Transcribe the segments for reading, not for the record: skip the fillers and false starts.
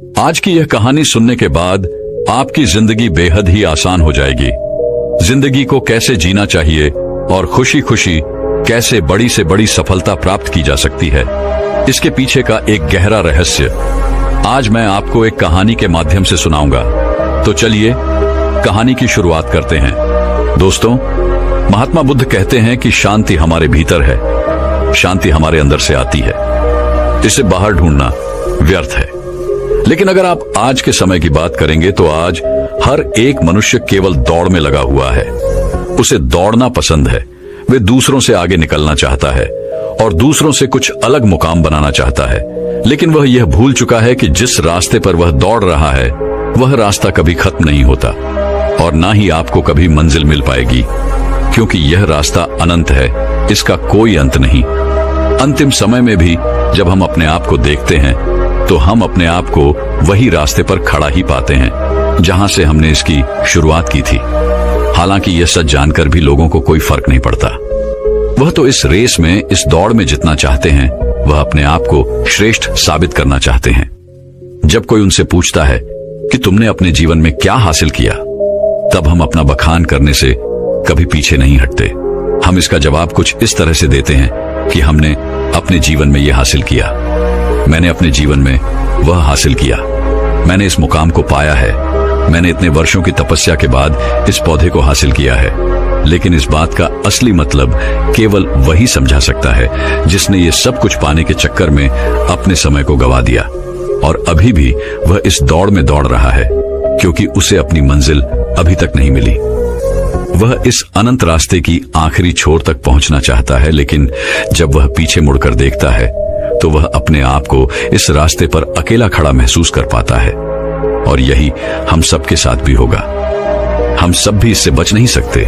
आज की यह कहानी सुनने के बाद आपकी जिंदगी बेहद ही आसान हो जाएगी। जिंदगी को कैसे जीना चाहिए और खुशी खुशी कैसे बड़ी से बड़ी सफलता प्राप्त की जा सकती है, इसके पीछे का एक गहरा रहस्य आज मैं आपको एक कहानी के माध्यम से सुनाऊंगा। तो चलिए कहानी की शुरुआत करते हैं। दोस्तों, महात्मा बुद्ध कहते हैं कि शांति हमारे भीतर है, शांति हमारे अंदर से आती है, इसे बाहर ढूंढना व्यर्थ है। लेकिन अगर आप आज के समय की बात करेंगे तो आज हर एक मनुष्य केवल दौड़ में लगा हुआ है। उसे दौड़ना पसंद है, वे दूसरों से आगे निकलना चाहता है और दूसरों से कुछ अलग मुकाम बनाना चाहता है। लेकिन वह यह भूल चुका है कि जिस रास्ते पर वह दौड़ रहा है वह रास्ता कभी खत्म नहीं होता और ना ही आपको कभी मंजिल मिल पाएगी, क्योंकि यह रास्ता अनंत है, इसका कोई अंत नहीं। अंतिम समय में भी जब हम अपने आप को देखते हैं तो हम अपने आप को वही रास्ते पर खड़ा ही पाते हैं जहां से हमने इसकी शुरुआत की थी। हालांकि यह सच जानकर भी लोगों को कोई फर्क नहीं पड़ता। वह तो इस रेस में, इस दौड़ में जितना चाहते हैं, वह अपने आप को श्रेष्ठ साबित करना चाहते हैं। जब कोई उनसे पूछता है कि तुमने अपने जीवन में क्या हासिल किया, तब हम अपना बखान करने से कभी पीछे नहीं हटते। हम इसका जवाब कुछ इस तरह से देते हैं कि हमने अपने जीवन में यह हासिल किया, मैंने अपने जीवन में वह हासिल किया, मैंने इस मुकाम को पाया है, मैंने इतने वर्षों की तपस्या के बाद इस पौधे को हासिल किया है। लेकिन इस बात का असली मतलब केवल वही समझा सकता है जिसने ये सब कुछ पाने के चक्कर में अपने समय को गवा दिया और अभी भी वह इस दौड़ में दौड़ रहा है, क्योंकि उसे अपनी मंजिल अभी तक नहीं मिली। वह इस अनंत रास्ते की आखिरी छोर तक पहुंचना चाहता है, लेकिन जब वह पीछे मुड़कर देखता है तो वह अपने आप को इस रास्ते पर अकेला खड़ा महसूस कर पाता है। और यही हम सबके साथ भी होगा। हम सब भी इससे बच नहीं सकते,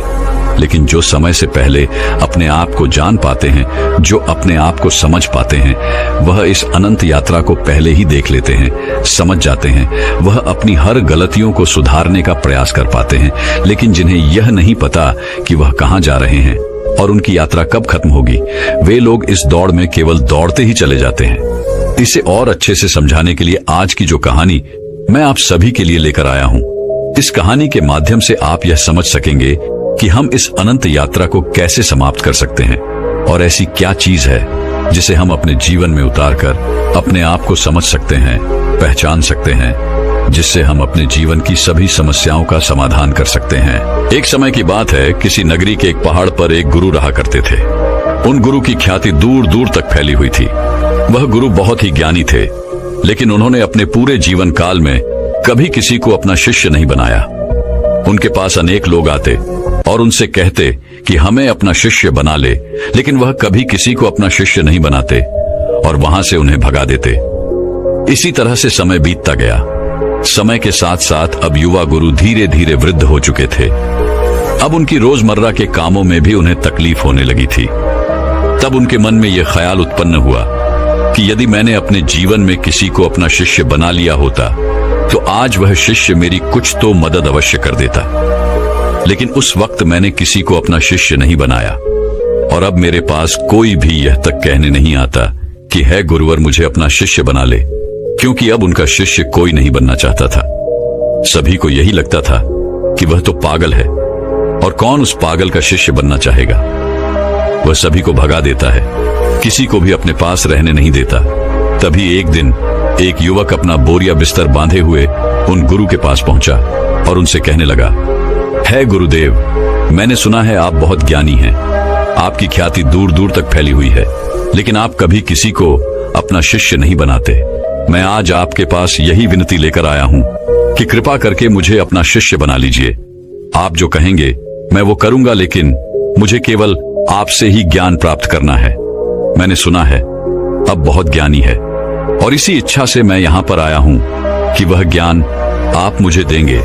लेकिन जो समय से पहले अपने आप को जान पाते हैं, जो अपने आप को समझ पाते हैं, वह इस अनंत यात्रा को पहले ही देख लेते हैं, समझ जाते हैं। वह अपनी हर गलतियों को सुधारने का प्रयास कर पाते हैं। लेकिन जिन्हें यह नहीं पता कि वह कहां जा रहे हैं और उनकी यात्रा कब खत्म होगी, वे लोग इस दौड़ में केवल दौड़ते ही चले जाते हैं। इसे और अच्छे से समझाने के लिए आज की जो कहानी मैं आप सभी के लिए लेकर आया हूं, इस कहानी के माध्यम से आप यह समझ सकेंगे कि हम इस अनंत यात्रा को कैसे समाप्त कर सकते हैं और ऐसी क्या चीज है जिसे हम अपने जीवन में उतारकर अपने आप को समझ सकते हैं, पहचान सकते हैं, जिससे हम अपने जीवन की सभी समस्याओं का समाधान कर सकते हैं। एक समय की बात है, किसी नगरी के एक पहाड़ पर एक गुरु रहा करते थे। उन गुरु की ख्याति दूर दूर तक फैली हुई थी। वह गुरु बहुत ही ज्ञानी थे, लेकिन उन्होंने अपने पूरे जीवन काल में कभी किसी को अपना शिष्य नहीं बनाया। उनके पास अनेक लोग आते और उनसे कहते कि हमें अपना शिष्य बना ले, लेकिन वह कभी किसी को अपना शिष्य नहीं बनाते और वहां से उन्हें भगा देते। इसी तरह से समय बीतता गया। समय के साथ साथ अब युवा गुरु धीरे धीरे वृद्ध हो चुके थे। अब उनकी रोजमर्रा के कामों में भी उन्हें तकलीफ होने लगी थी। तब उनके मन में यह ख्याल उत्पन्न हुआ कि यदि मैंने अपने जीवन में किसी को अपना शिष्य बना लिया होता तो आज वह शिष्य मेरी कुछ तो मदद अवश्य कर देता। लेकिन उस वक्त मैंने किसी को अपना शिष्य नहीं बनाया और अब मेरे पास कोई भी यह तक कहने नहीं आता कि है गुरुवर मुझे अपना शिष्य बना ले, क्योंकि अब उनका शिष्य कोई नहीं बनना चाहता था। सभी को यही लगता था कि वह तो पागल है और कौन उस पागल का शिष्य बनना चाहेगा। वह सभी को भगा देता है, किसी को भी अपने पास रहने नहीं देता। तभी एक दिन एक युवक अपना बोरिया बिस्तर बांधे हुए उन गुरु के पास पहुंचा और उनसे कहने लगा, है गुरुदेव, मैंने सुना है आप बहुत ज्ञानी हैं, आपकी ख्याति दूर दूर तक फैली हुई है, लेकिन आप कभी किसी को अपना शिष्य नहीं बनाते। मैं आज आपके पास यही विनती लेकर आया हूं कि कृपा करके मुझे अपना शिष्य बना लीजिए। आप जो कहेंगे मैं वो करूंगा, लेकिन मुझे केवल आपसे ही ज्ञान प्राप्त करना है। मैंने सुना है अब बहुत ज्ञानी है और इसी इच्छा से मैं यहाँ पर आया हूँ कि वह ज्ञान आप मुझे देंगे,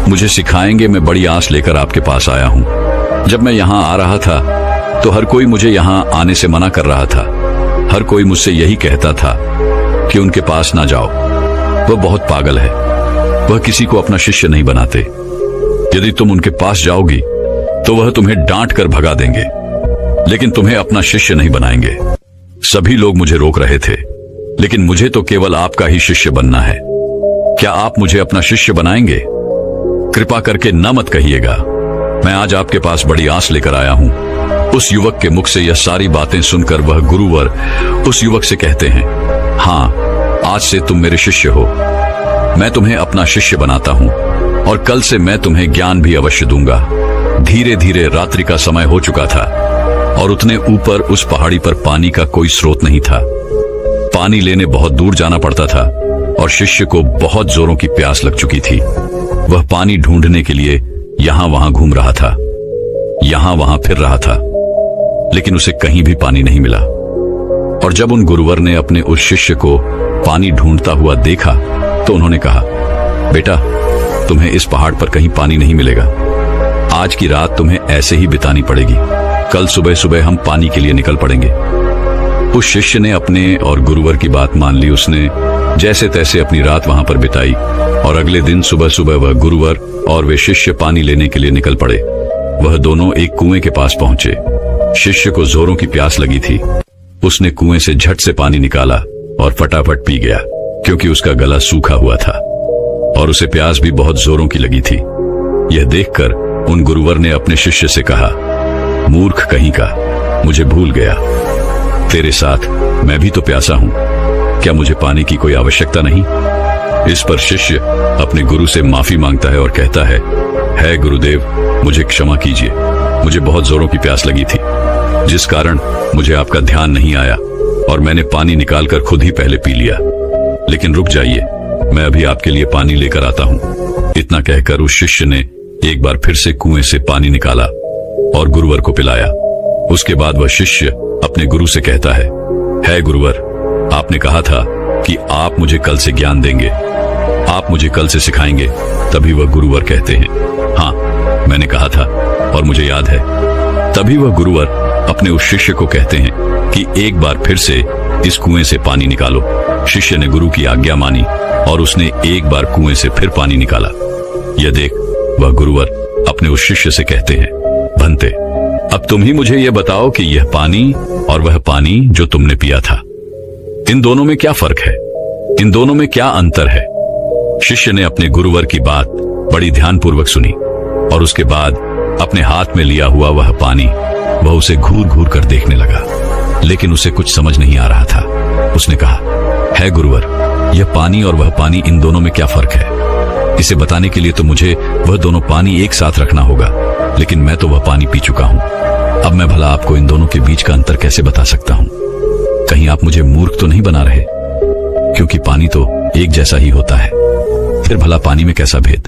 मुझे सिखाएंगे। मैं बड़ी आस लेकर आपके पास आया हूँ। जब मैं यहाँ आ रहा था तो हर कोई मुझे यहाँ आने से मना कर रहा था। हर कोई मुझसे यही कहता था कि उनके पास ना जाओ, वह बहुत पागल है, वह किसी को अपना शिष्य नहीं बनाते। यदि तुम उनके पास जाओगी तो वह तुम्हें डांट कर भगा देंगे, लेकिन तुम्हें अपना शिष्य नहीं बनाएंगे। सभी लोग मुझे रोक रहे थे, लेकिन मुझे तो केवल आपका ही शिष्य बनना है। क्या आप मुझे अपना शिष्य बनाएंगे? कृपा करके न मत कहिएगा। मैं आज आपके पास बड़ी आस लेकर आया हूं। उस युवक के मुख से यह सारी बातें सुनकर वह गुरुवर उस युवक से कहते हैं, हाँ, आज से तुम मेरे शिष्य हो। मैं तुम्हें अपना शिष्य बनाता हूं और कल से मैं तुम्हें ज्ञान भी अवश्य दूंगा। धीरे धीरे रात्रि का समय हो चुका था और उतने ऊपर उस पहाड़ी पर पानी का कोई स्रोत नहीं था। पानी लेने बहुत दूर जाना पड़ता था और शिष्य को बहुत जोरों की प्यास लग चुकी थी। वह पानी ढूंढने के लिए यहां वहां घूम रहा था, यहां वहां फिर रहा था, लेकिन उसे कहीं भी पानी नहीं मिला। और जब उन गुरुवर ने अपने उस शिष्य को पानी ढूंढता हुआ देखा तो उन्होंने कहा, बेटा, तुम्हें इस पहाड़ पर कहीं पानी नहीं मिलेगा। आज की रात तुम्हें ऐसे ही बितानी पड़ेगी। कल सुबह सुबह हम पानी के लिए निकल पड़ेंगे। उस शिष्य ने अपने और गुरुवर की बात मान ली। उसने जैसे तैसे अपनी रात वहां पर बिताई और अगले दिन सुबह सुबह वह गुरुवर और वे शिष्य पानी लेने के लिए निकल पड़े। वह दोनों एक कुएं के पास पहुंचे। शिष्य को जोरों की प्यास लगी थी। उसने कुएं से झट से पानी निकाला और फटाफट पी गया, क्योंकि उसका गला सूखा हुआ था और उसे प्यास भी बहुत जोरों की लगी थी। यह देखकर उन गुरुवर ने अपने शिष्य से कहा, मूर्ख कहीं का, मुझे भूल गया। तेरे साथ मैं भी तो प्यासा हूं। क्या मुझे पानी की कोई आवश्यकता नहीं? इस पर शिष्य अपने गुरु से माफी मांगता है और कहता है गुरुदेव, मुझे क्षमा कीजिए। मुझे बहुत जोरों की प्यास लगी थी, जिस कारण मुझे आपका ध्यान नहीं आया और मैंने पानी निकालकर खुद ही पहले पी लिया। लेकिन रुक जाइए, मैं अभी आपके लिए पानी लेकर आता हूं। इतना कहकर उस शिष्य ने एक बार फिर से कुएं से पानी निकाला और गुरुवर को पिलाया। उसके बाद वह शिष्य अपने गुरु से कहता है गुरुवर, आपने कहा था कि आप मुझे कल से ज्ञान देंगे, आप मुझे कल से सिखाएंगे। तभी वह गुरुवर कहते हैं, हाँ, मैंने कहा था और मुझे याद है। तभी वह गुरुवर अपने उस शिष्य को कहते हैं कि एक बार फिर से इस कुएं से पानी निकालो। शिष्य ने गुरु की आज्ञा मानी और उसने एक बार कुएं से फिर पानी निकाला। यह देख वह गुरुवर अपने उस शिष्य से कहते हैं, भंते, अब तुम ही मुझे यह बताओ कि यह पानी और वह पानी जो तुमने पिया था, इन दोनों में क्या फर्क है? इन दोनों में क्या अंतर है? शिष्य ने अपने गुरुवर की बात बड़ी ध्यानपूर्वक सुनी और उसके बाद अपने हाथ में लिया हुआ वह पानी वह उसे घूर घूर कर देखने लगा, लेकिन उसे कुछ समझ नहीं आ रहा था। उसने कहा, है गुरुवर, यह पानी और वह पानी, इन दोनों में क्या फर्क है? इसे बताने के लिए तो मुझे वह दोनों पानी एक साथ रखना होगा, लेकिन मैं तो वह पानी पी चुका हूं। अब मैं भला आपको इन दोनों के बीच का अंतर कैसे बता सकता हूं? कहीं आप मुझे मूर्ख तो नहीं बना रहे? क्योंकि पानी तो एक जैसा ही होता है, फिर भला पानी में कैसा भेद?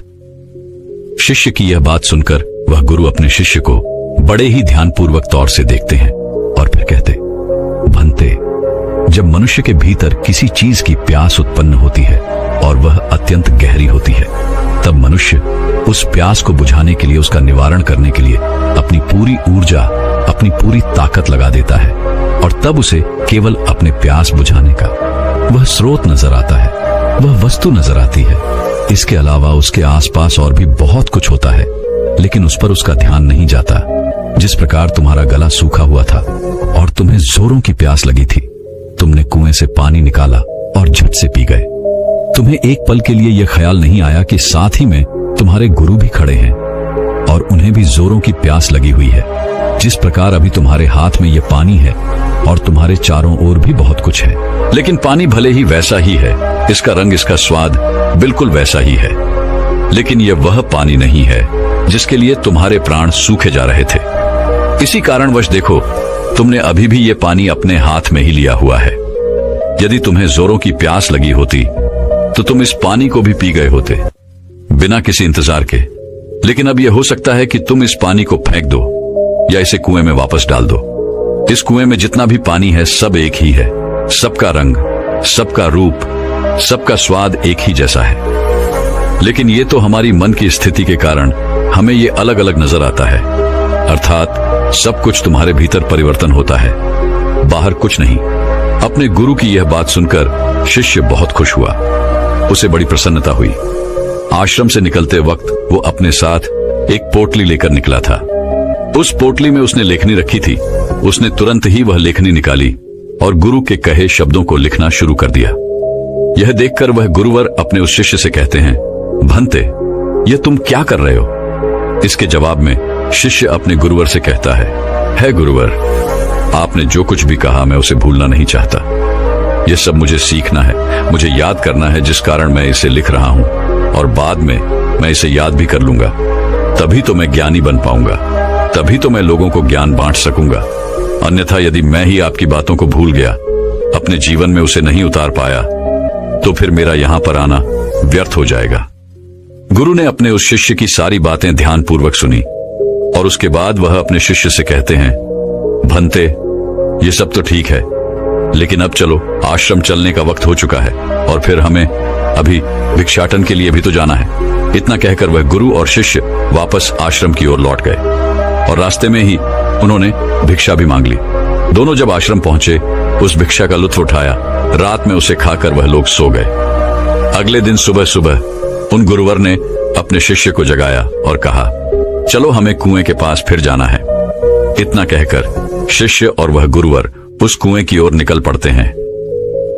शिष्य की यह बात सुनकर वह गुरु अपने शिष्य को बड़े ही ध्यानपूर्वक तौर से देखते हैं और फिर कहते, भंते, जब मनुष्य के भीतर किसी चीज की प्यास उत्पन्न होती है और वह अत्यंत गहरी होती है, तब मनुष्य उस प्यास को बुझाने के लिए, उसका निवारण करने के लिए अपनी पूरी ऊर्जा, अपनी पूरी ताकत लगा देता है और तब उसे केवल अपने प्यास बुझाने का वह स्रोत नजर आता है, वह वस्तु नजर आती है। इसके अलावा उसके आसपास और भी बहुत कुछ होता है, लेकिन उस पर उसका ध्यान नहीं जाता। जिस प्रकार तुम्हारा गला सूखा हुआ था और तुम्हें जोरों की प्यास लगी थी, तुमने कुएं से पानी निकाला और झट से पी गए। तुम्हें एक पल के लिए यह ख्याल नहीं आया कि साथ ही में तुम्हारे गुरु भी खड़े हैं और उन्हें भी जोरों की प्यास लगी हुई है। जिस प्रकार अभी तुम्हारे हाथ में यह पानी है और तुम्हारे चारों ओर भी बहुत कुछ है, लेकिन पानी भले ही वैसा ही है, इसका रंग, इसका स्वाद बिल्कुल वैसा ही है, लेकिन यह वह पानी नहीं है जिसके लिए तुम्हारे प्राण सूखे जा रहे थे। इसी कारणवश देखो, तुमने अभी भी यह पानी अपने हाथ में ही लिया हुआ है। यदि तुम्हें जोरों की प्यास लगी होती तो तुम इस पानी को भी पी गए होते, बिना किसी इंतजार के। लेकिन अब यह हो सकता है कि तुम इस पानी को फेंक दो या इसे कुएं में वापस डाल दो। इस कुएं में जितना भी पानी है सब एक ही है, सबका रंग, सबका रूप, सबका स्वाद एक ही जैसा है। लेकिन ये तो हमारी मन की स्थिति के कारण हमें ये अलग अलग नजर आता है। अर्थात सब कुछ तुम्हारे भीतर परिवर्तन होता है, बाहर कुछ नहीं। अपने गुरु की यह बात सुनकर शिष्य बहुत खुश हुआ, उसे बड़ी प्रसन्नता हुई। आश्रम से निकलते वक्त वो अपने साथ एक पोटली लेकर निकला था। उस पोटली में उसने लेखनी रखी थी। उसने तुरंत ही वह लेखनी निकाली और गुरु के कहे शब्दों को लिखना शुरू कर दिया। यह देखकर वह गुरुवर अपने उस शिष्य से कहते हैं, भंते, यह तुम क्या कर रहे हो? इसके जवाब में शिष्य अपने गुरुवर से कहता है गुरुवर, आपने जो कुछ भी कहा मैं उसे भूलना नहीं चाहता। यह सब मुझे सीखना है, मुझे याद करना है, जिस कारण मैं इसे लिख रहा हूं, और बाद में मैं इसे याद भी कर लूंगा। तभी तो मैं ज्ञानी बन पाऊंगा, तभी तो मैं लोगों को ज्ञान बांट सकूंगा। अन्यथा यदि मैं ही आपकी बातों को भूल गया, अपने जीवन में उसे नहीं उतार पाया, तो फिर मेरा यहां पर आना व्यर्थ हो जाएगा। गुरु ने अपने उस शिष्य की सारी बातें ध्यानपूर्वक सुनी और उसके बाद वह अपने शिष्य से कहते हैं, भंते, ये सब तो ठीक है, लेकिन अब चलो, आश्रम चलने का वक्त हो चुका है और फिर हमें अभी भिक्षाटन के लिए भी तो जाना है। इतना कहकर वह गुरु और शिष्य वापस आश्रम की ओर लौट गए और रास्ते में ही उन्होंने भिक्षा भी मांग ली। दोनों जब आश्रम पहुंचे, उस भिक्षा का लुत्फ उठाया। रात में उसे खाकर वह लोग सो गए। अगले दिन सुबह सुबह उन गुरुवर ने अपने शिष्य को जगाया और कहा, चलो हमें कुएं के पास फिर जाना है। इतना कहकर शिष्य और वह गुरुवर उस कुएं की ओर निकल पड़ते हैं।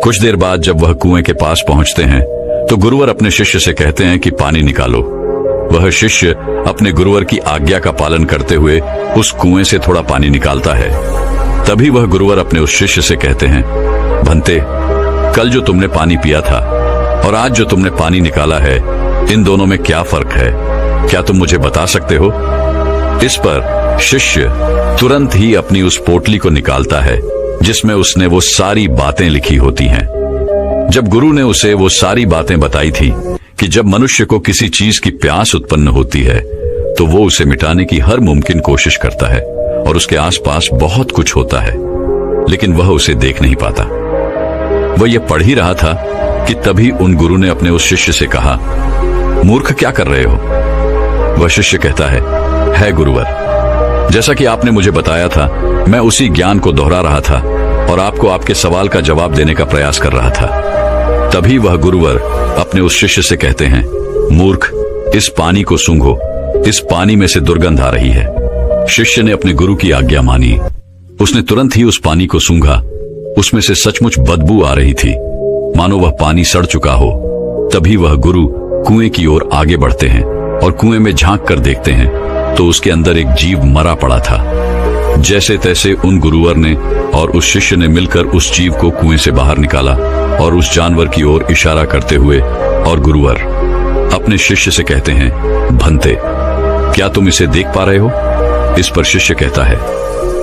कुछ देर बाद जब वह कुएं के पास पहुंचते हैं तो गुरुवर अपने शिष्य से कहते हैं कि पानी निकालो। वह शिष्य अपने गुरुवर की आज्ञा का पालन करते हुए उस कुएं से थोड़ा पानी निकालता है। तभी वह गुरुवर अपने उस शिष्य से कहते हैं, भंते, कल जो तुमने पानी पिया था और आज जो तुमने पानी निकाला है, इन दोनों में क्या फर्क है? क्या तुम मुझे बता सकते हो? इस पर शिष्य तुरंत ही अपनी उस पोटली को निकालता है जिसमें उसने वो सारी बातें लिखी होती हैं। जब गुरु ने उसे वो सारी बातें बताई थी कि जब मनुष्य को किसी चीज की प्यास उत्पन्न होती है तो वो उसे मिटाने की हर मुमकिन कोशिश करता है और उसके आसपास बहुत कुछ होता है, लेकिन वह उसे देख नहीं पाता। वह ये पढ़ ही रहा था कि तभी उन गुरु ने अपने उस शिष्य से कहा, मूर्ख, क्या कर रहे हो? वह शिष्य कहता है गुरुवर, जैसा कि आपने मुझे बताया था, मैं उसी ज्ञान को दोहरा रहा था और आपको आपके सवाल का जवाब देने का प्रयास कर रहा था। तभी वह गुरुवर अपने उस शिष्य से कहते हैं, मूर्ख, इस पानी को सूंघो, इस पानी में से दुर्गंध आ रही है। शिष्य ने अपने गुरु की आज्ञा मानी। उसने तुरंत ही उस पानी को सूंघा। उसमें से सचमुच बदबू आ रही थी, मानो वह पानी सड़ चुका हो। तभी वह गुरु कुएं की ओर आगे बढ़ते हैं और कुएं में झांक कर देखते हैं तो उसके अंदर एक जीव मरा पड़ा था। जैसे तैसे उन गुरुवर ने और उस शिष्य ने मिलकर उस जीव को कुएं से बाहर निकाला और उस जानवर की ओर इशारा करते हुए और गुरुवर अपने शिष्य से कहते हैं, भंते, क्या तुम इसे देख पा रहे हो? इस पर शिष्य कहता है,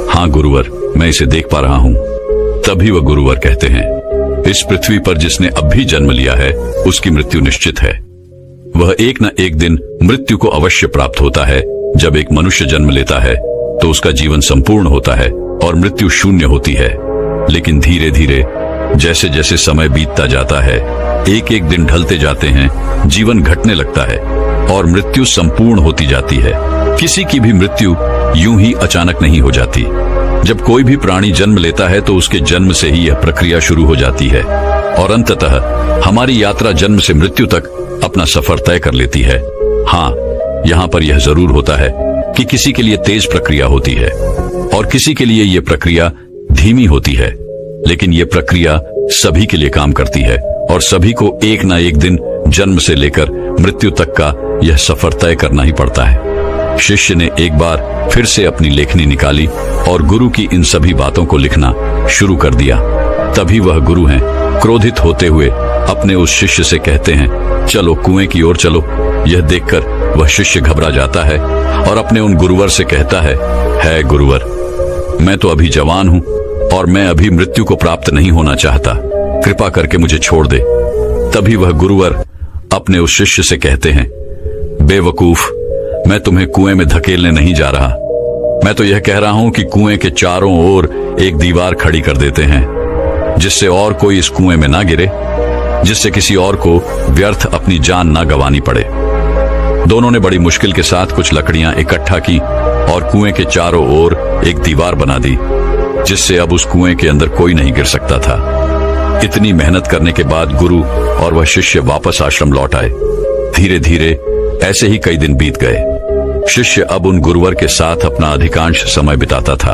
हाँ गुरुवर, मैं इसे देख पा रहा हूं। तभी वह गुरुवर कहते हैं, इस पृथ्वी पर जिसने अब भी जन्म लिया है उसकी मृत्यु निश्चित है। वह एक न एक दिन मृत्यु को अवश्य प्राप्त होता है। जब एक मनुष्य जन्म लेता है तो उसका जीवन संपूर्ण होता है और मृत्यु शून्य होती है, लेकिन धीरे धीरे जैसे जैसे समय बीतता जाता है, एक एक दिन ढलते जाते हैं, जीवन घटने लगता है और मृत्यु संपूर्ण होती जाती है। किसी की भी मृत्यु यूं ही अचानक नहीं हो जाती। जब कोई भी प्राणी जन्म लेता है तो उसके जन्म से ही यह प्रक्रिया शुरू हो जाती है और अंततः हमारी यात्रा जन्म से मृत्यु तक अपना सफर तय कर लेती है। हाँ, यहाँ पर यह जरूर होता है कि किसी के लिए तेज प्रक्रिया होती है और किसी के लिए यह प्रक्रिया धीमी होती है, लेकिन यह प्रक्रिया सभी के लिए काम करती है और सभी को एक ना एक दिन जन्म से लेकर मृत्यु तक का यह सफर तय करना ही पड़ता है। शिष्य ने एक बार फिर से अपनी लेखनी निकाली और गुरु की इन सभी बातों को लिखना शुरू कर दिया। तभी वह गुरु हैं, क्रोधित होते हुए अपने उस शिष्य से कहते हैं, चलो कुएं की ओर चलो। यह देखकर वह शिष्य घबरा जाता है और अपने उन गुरुवर से कहता है गुरुवर, मैं तो अभी जवान हूं और मैं अभी मृत्यु को प्राप्त नहीं होना चाहता, कृपा करके मुझे छोड़ दे। तभी वह गुरुवर अपने उस शिष्य से कहते हैं, बेवकूफ, मैं तुम्हें कुएं में धकेलने नहीं जा रहा। मैं तो यह कह रहा हूं कि कुएं के चारों ओर एक दीवार खड़ी कर देते हैं, जिससे और कोई इस कुएं में ना गिरे, जिससे किसी और को व्यर्थ अपनी जान ना गंवानी पड़े। दोनों ने बड़ी मुश्किल के साथ कुछ लकड़ियां इकट्ठा की और कुएं के चारों ओर एक दीवार बना दी, जिससे अब उस कुएं के अंदर कोई नहीं गिर सकता था। इतनी मेहनत करने के बाद गुरु और वह शिष्य वापस आश्रम लौट आए। धीरे धीरे ऐसे ही कई दिन बीत गए। शिष्य अब उन गुरुवर के साथ अपना अधिकांश समय बिताता था,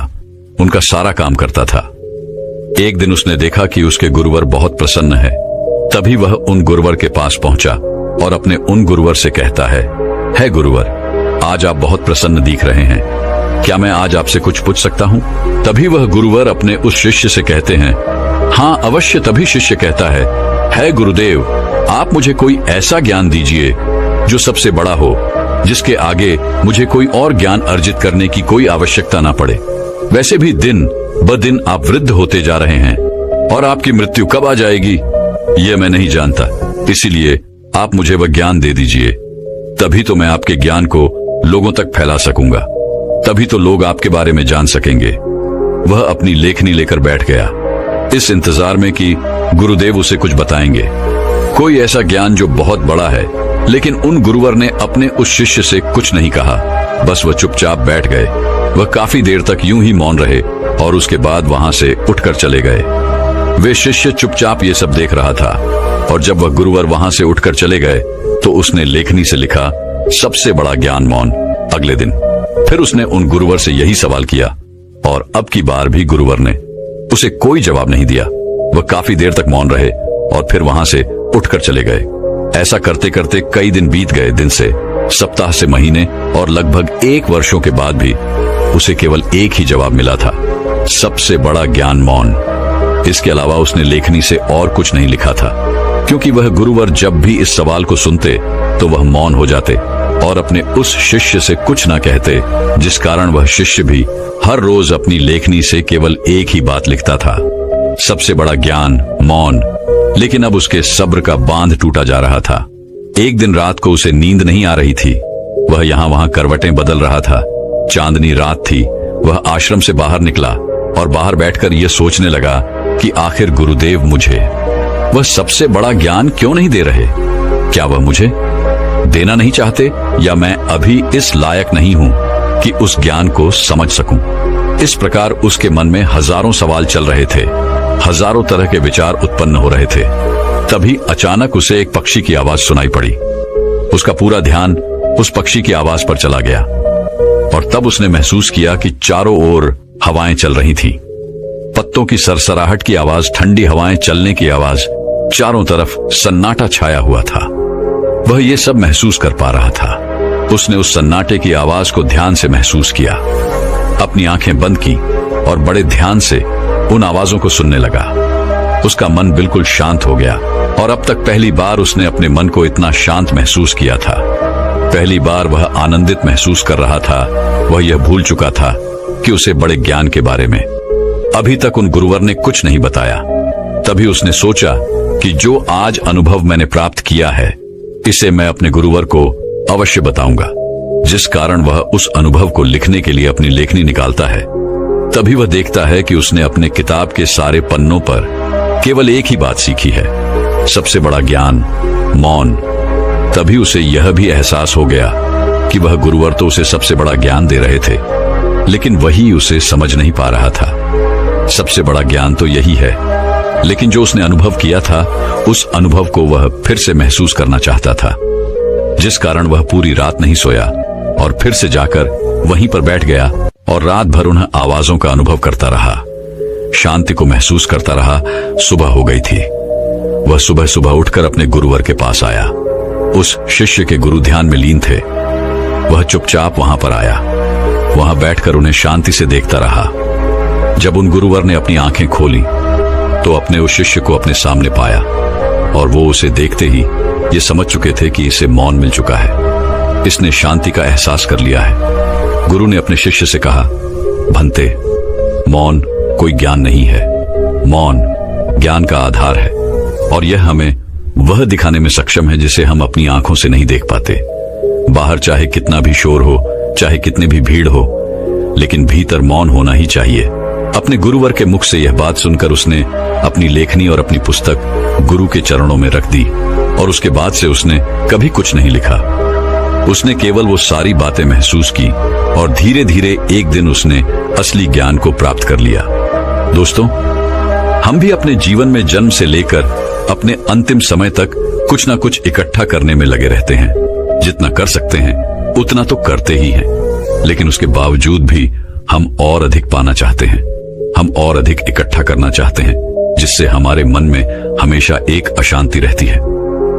उनका सारा काम करता था। एक दिन उसने देखा कि उसके गुरुवर बहुत प्रसन्न है। तभी वह उन गुरुवर के पास पहुंचा और अपने उन गुरुवर से कहता है गुरुवर, आज आप बहुत प्रसन्न दिख रहे हैं, क्या मैं आज आपसे कुछ पूछ सकता हूं? तभी वह गुरुवर अपने उस शिष्य से कहते हैं, हाँ अवश्य। तभी शिष्य कहता है गुरुदेव, आप मुझे कोई ऐसा ज्ञान दीजिए जो सबसे बड़ा हो, जिसके आगे मुझे कोई और ज्ञान अर्जित करने की कोई आवश्यकता ना पड़े। वैसे भी दिन ब दिन आप वृद्ध होते जा रहे हैं और आपकी मृत्यु कब आ जाएगी ये मैं नहीं जानता, इसीलिए आप मुझे वह ज्ञान दे दीजिए, तभी तो मैं आपके ज्ञान को लोगों तक फैला सकूंगा, तभी तो लोग आपके बारे में जान सकेंगे। वह अपनी लेखनी लेकर बैठ गया, इस इंतजार में कि गुरुदेव उसे कुछ बताएंगे, कोई ऐसा ज्ञान जो बहुत बड़ा है। लेकिन उन गुरुवर ने अपने उस शिष्य से कुछ नहीं कहा, बस वह चुपचाप बैठ गए। वह काफी देर तक यूं ही मौन रहे और उसके बाद वहां से उठकर चले गए। वे शिष्य चुपचाप ये सब देख रहा था और जब वह गुरुवर वहां से उठकर चले गए तो उसने लेखनी से लिखा, सबसे बड़ा ज्ञान मौन। अगले दिन फिर उसने उन गुरुवर से यही सवाल किया और अब की बार भी गुरुवर ने उसे कोई जवाब नहीं दिया। वह काफी देर तक मौन रहे और फिर वहां से उठकर चले गए। ऐसा करते करते कई दिन बीत गए, दिन से सप्ताह से महीने और लगभग 1 वर्षों के बाद भी उसे केवल एक ही जवाब मिला था, सबसे बड़ा ज्ञान मौन। इसके अलावा उसने लेखनी से और कुछ नहीं लिखा था, क्योंकि वह गुरुवर जब भी इस सवाल को सुनते तो वह मौन हो जाते और अपने उस शिष्य से कुछ न कहते, जिस कारण वह शिष्य भी हर रोज अपनी लेखनी से केवल एक ही बात लिखता था, सबसे बड़ा ज्ञान मौन। लेकिन अब उसके सब्र का बांध टूटा जा रहा था। एक दिन रात को उसे नींद नहीं आ रही थी, वह यहाँ वहां करवटें बदल रहा था। चांदनी रात थी। वह आश्रम से बाहर निकला और बाहर बैठकर यह सोचने लगा कि आखिर गुरुदेव मुझे वह सबसे बड़ा ज्ञान क्यों नहीं दे रहे? क्या वह मुझे देना नहीं चाहते, या मैं अभी इस लायक नहीं हूं कि उस ज्ञान को समझ सकूं? इस प्रकार उसके मन में हजारों सवाल चल रहे थे, हजारों तरह के विचार उत्पन्न हो रहे थे। तभी अचानक उसे एक पक्षी की आवाज सुनाई पड़ी। उसका पूरा ध्यान उस पक्षी की आवाज पर चला गया और तब उसने महसूस किया कि चारों ओर हवाएं चल रही थीं। पत्तों की सरसराहट की आवाज, ठंडी हवाएं चलने की आवाज, चारों तरफ सन्नाटा छाया हुआ था। वह ये सब महसूस कर पा रहा था। उसने उस सन्नाटे की आवाज को ध्यान से महसूस किया, अपनी आंखें बंद की और बड़े ध्यान से उन आवाजों को सुनने लगा। उसका मन बिल्कुल शांत हो गया और अब तक पहली बार उसने अपने मन को इतना शांत महसूस किया था। पहली बार वह आनंदित महसूस कर रहा था। वह यह भूल चुका था कि उसे बड़े ज्ञान के बारे में अभी तक उन गुरुवर ने कुछ नहीं बताया। तभी उसने सोचा कि जो आज अनुभव मैंने प्राप्त किया है, इसे मैं अपने गुरुवर को अवश्य बताऊंगा, जिस कारण वह उस अनुभव को लिखने के लिए अपनी लेखनी निकालता है। तभी वह देखता है कि उसने अपने किताब के सारे पन्नों पर केवल एक ही बात सीखी है, सबसे बड़ा ज्ञान मौन। तभी उसे यह भी एहसास हो गया कि वह गुरुवर तो उसे सबसे बड़ा ज्ञान दे रहे थे, लेकिन वही उसे समझ नहीं पा रहा था। सबसे बड़ा ज्ञान तो यही है, लेकिन जो उसने अनुभव किया था, उस अनुभव को वह फिर से महसूस करना चाहता था, जिस कारण वह पूरी रात नहीं सोया और फिर से जाकर वहीं पर बैठ गया और रात भर उन आवाजों का अनुभव करता रहा, शांति को महसूस करता रहा। सुबह हो गई थी। वह सुबह सुबह उठकर अपने गुरुवर के पास आया। उस शिष्य के गुरु ध्यान में लीन थे। वह चुपचाप वहां पर आया, वहां बैठकर उन्हें शांति से देखता रहा। जब उन गुरुवर ने अपनी आंखें खोली तो अपने उस शिष्य को अपने सामने पाया और वो उसे देखते ही ये समझ चुके थे कि इसे मौन मिल चुका है, इसने शांति का एहसास कर लिया है। गुरु ने अपने शिष्य से कहा, भंते, मौन कोई ज्ञान नहीं है, मौन ज्ञान का आधार है और यह हमें वह दिखाने में सक्षम है जिसे हम अपनी आंखों से नहीं देख पाते। बाहर चाहे कितना भी शोर हो, चाहे कितनी भी भीड़ हो, लेकिन भीतर मौन होना ही चाहिए। अपने गुरुवर के मुख से यह बात सुनकर उसने अपनी लेखनी और अपनी पुस्तक गुरु के चरणों में रख दी और उसके बाद से उसने कभी कुछ नहीं लिखा। उसने केवल वो सारी बातें महसूस की और धीरे धीरे एक दिन उसने असली ज्ञान को प्राप्त कर लिया। दोस्तों, हम भी अपने जीवन में जन्म से लेकर अपने अंतिम समय तक कुछ ना कुछ इकट्ठा करने में लगे रहते हैं। जितना कर सकते हैं उतना तो करते ही हैं, लेकिन उसके बावजूद भी हम और अधिक पाना चाहते हैं, हम और अधिक इकट्ठा करना चाहते हैं। जिससे हमारे मन में हमेशा एक अशांति रहती है,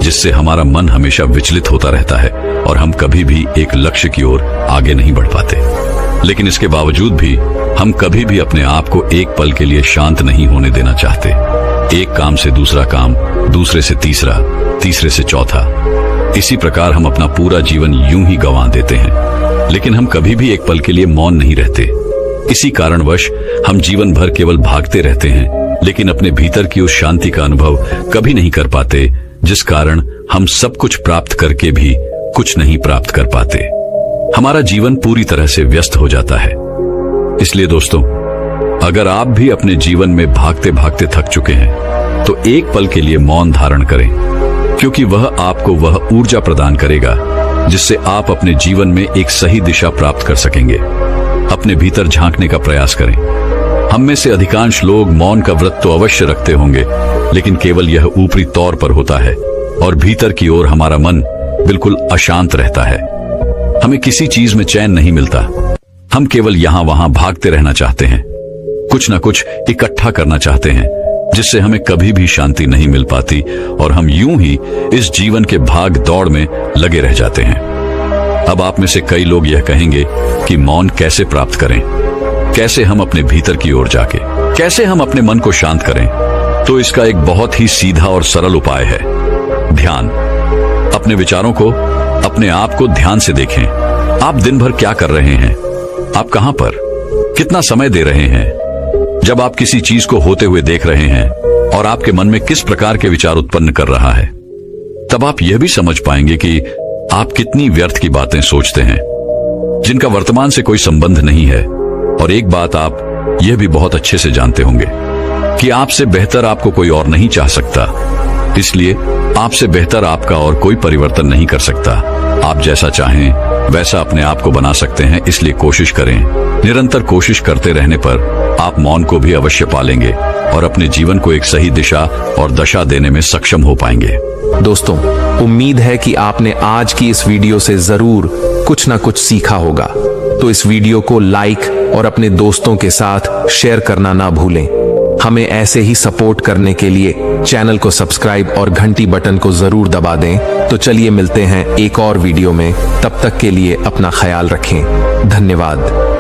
जिससे हमारा मन हमेशा विचलित होता रहता है और हम कभी भी एक लक्ष्य की ओर आगे नहीं बढ़ पाते। लेकिन इसके बावजूद भी हम कभी भी अपने आप को एक पल के लिए शांत नहीं होने देना चाहते। एक काम से दूसरा काम, दूसरे से तीसरा, तीसरे से चौथा, इसी प्रकार हम अपना पूरा जीवन यूं ही गंवा देते हैं। लेकिन हम कभी भी एक पल के लिए मौन नहीं रहते। इसी कारणवश हम जीवन भर केवल भागते रहते हैं, लेकिन अपने भीतर की उस शांति का अनुभव कभी नहीं कर पाते, जिस कारण हम सब कुछ प्राप्त करके भी कुछ नहीं प्राप्त कर पाते। हमारा जीवन पूरी तरह से व्यस्त हो जाता है। इसलिए दोस्तों, अगर आप भी अपने जीवन में भागते भागते थक चुके हैं तो एक पल के लिए मौन धारण करें, क्योंकि वह आपको वह ऊर्जा प्रदान करेगा जिससे आप अपने जीवन में एक सही दिशा प्राप्त कर सकेंगे। अपने भीतर झांकने का प्रयास करें। हम में से अधिकांश लोग मौन का व्रत तो अवश्य रखते होंगे, लेकिन केवल यह ऊपरी तौर पर होता है और भीतर की ओर हमारा मन बिल्कुल अशांत रहता है। हमें किसी चीज में चैन नहीं मिलता। हम केवल यहां वहां भागते रहना चाहते हैं, कुछ ना कुछ इकट्ठा करना चाहते हैं, जिससे हमें कभी भी शांति नहीं मिल पाती और हम यूं ही इस जीवन के भाग दौड़ में लगे रह जाते हैं। अब आप में से कई लोग यह कहेंगे कि मौन कैसे प्राप्त करें, कैसे हम अपने भीतर की ओर जाके कैसे हम अपने मन को शांत करें। तो इसका एक बहुत ही सीधा और सरल उपाय है, ध्यान। अपने विचारों को, अपने आप को ध्यान से देखें। आप दिन भर क्या कर रहे हैं, आप कहां पर कितना समय दे रहे हैं। जब आप किसी चीज को होते हुए देख रहे हैं और आपके मन में किस प्रकार के विचार उत्पन्न कर रहा है, तब आप यह भी समझ पाएंगे कि आप कितनी व्यर्थ की बातें सोचते हैं जिनका वर्तमान से कोई संबंध नहीं है। और एक बात आप यह भी बहुत अच्छे से जानते होंगे कि आपसे बेहतर आपको कोई और नहीं चाह सकता, इसलिए आपसे बेहतर आपका और कोई परिवर्तन नहीं कर सकता। आप जैसा चाहें वैसा अपने आप को बना सकते हैं, इसलिए कोशिश करें। निरंतर कोशिश करते रहने पर आप मौन को भी अवश्य पालेंगे और अपने जीवन को एक सही दिशा और दशा देने में सक्षम हो पाएंगे। दोस्तों, उम्मीद है कि आपने आज की इस वीडियो से जरूर कुछ ना कुछ सीखा होगा। तो इस वीडियो को लाइक और अपने दोस्तों के साथ शेयर करना ना भूलें। हमें ऐसे ही सपोर्ट करने के लिए चैनल को सब्सक्राइब और घंटी बटन को जरूर दबा दें। तो चलिए मिलते हैं एक और वीडियो में, तब तक के लिए अपना ख्याल रखें। धन्यवाद।